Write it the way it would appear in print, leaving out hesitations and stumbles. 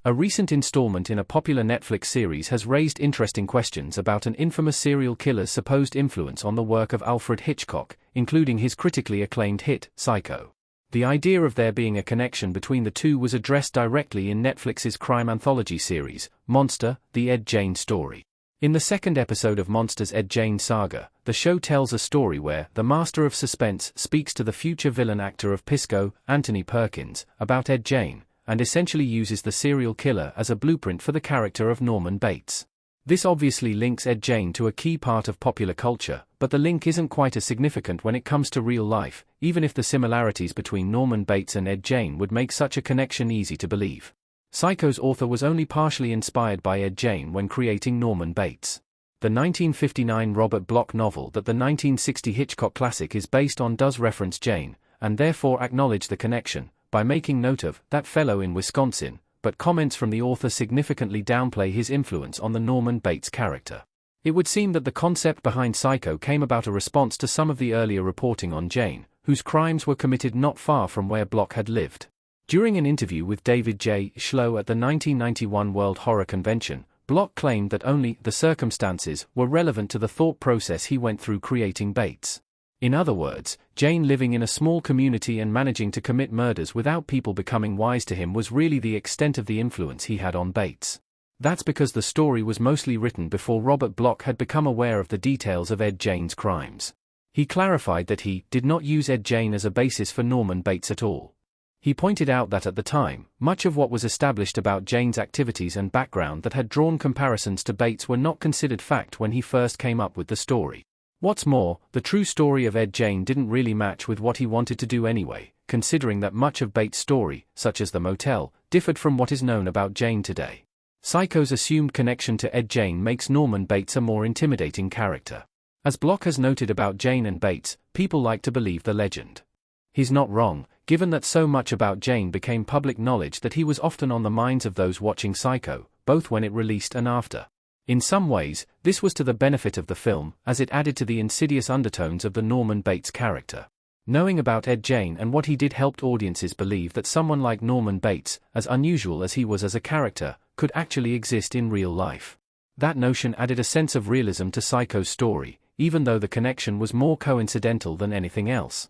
A recent installment in a popular Netflix series has raised interesting questions about an infamous serial killer's supposed influence on the work of Alfred Hitchcock, including his critically acclaimed hit, Psycho. The idea of there being a connection between the two was addressed directly in Netflix's crime anthology series, Monster: The Ed Gein Story. In the second episode of Monster's Ed Gein saga, the show tells a story where the master of suspense speaks to the future villain actor of Pisco, Anthony Perkins, about Ed Gein, and essentially uses the serial killer as a blueprint for the character of Norman Bates. This obviously links Ed Gein to a key part of popular culture, but the link isn't quite as significant when it comes to real life, even if the similarities between Norman Bates and Ed Gein would make such a connection easy to believe. Psycho's author was only partially inspired by Ed Gein when creating Norman Bates. The 1959 Robert Bloch novel that the 1960 Hitchcock classic is based on does reference Gein, and therefore acknowledge the connection, by making note of that fellow in Wisconsin, but comments from the author significantly downplay his influence on the Norman Bates character. It would seem that the concept behind Psycho came about a response to some of the earlier reporting on Gein, whose crimes were committed not far from where Bloch had lived. During an interview with David J. Schlow at the 1991 World Horror Convention, Bloch claimed that only the circumstances were relevant to the thought process he went through creating Bates. In other words, Gein living in a small community and managing to commit murders without people becoming wise to him was really the extent of the influence he had on Bates. That's because the story was mostly written before Robert Bloch had become aware of the details of Ed Gein's crimes. He clarified that he did not use Ed Gein as a basis for Norman Bates at all. He pointed out that at the time, much of what was established about Gein's activities and background that had drawn comparisons to Bates were not considered fact when he first came up with the story. What's more, the true story of Ed Gein didn't really match with what he wanted to do anyway, considering that much of Bates' story, such as the motel, differed from what is known about Gein today. Psycho's assumed connection to Ed Gein makes Norman Bates a more intimidating character. As Bloch has noted about Gein and Bates, people like to believe the legend. He's not wrong, given that so much about Gein became public knowledge that he was often on the minds of those watching Psycho, both when it released and after. In some ways, this was to the benefit of the film, as it added to the insidious undertones of the Norman Bates character. Knowing about Ed Gein and what he did helped audiences believe that someone like Norman Bates, as unusual as he was as a character, could actually exist in real life. That notion added a sense of realism to Psycho's story, even though the connection was more coincidental than anything else.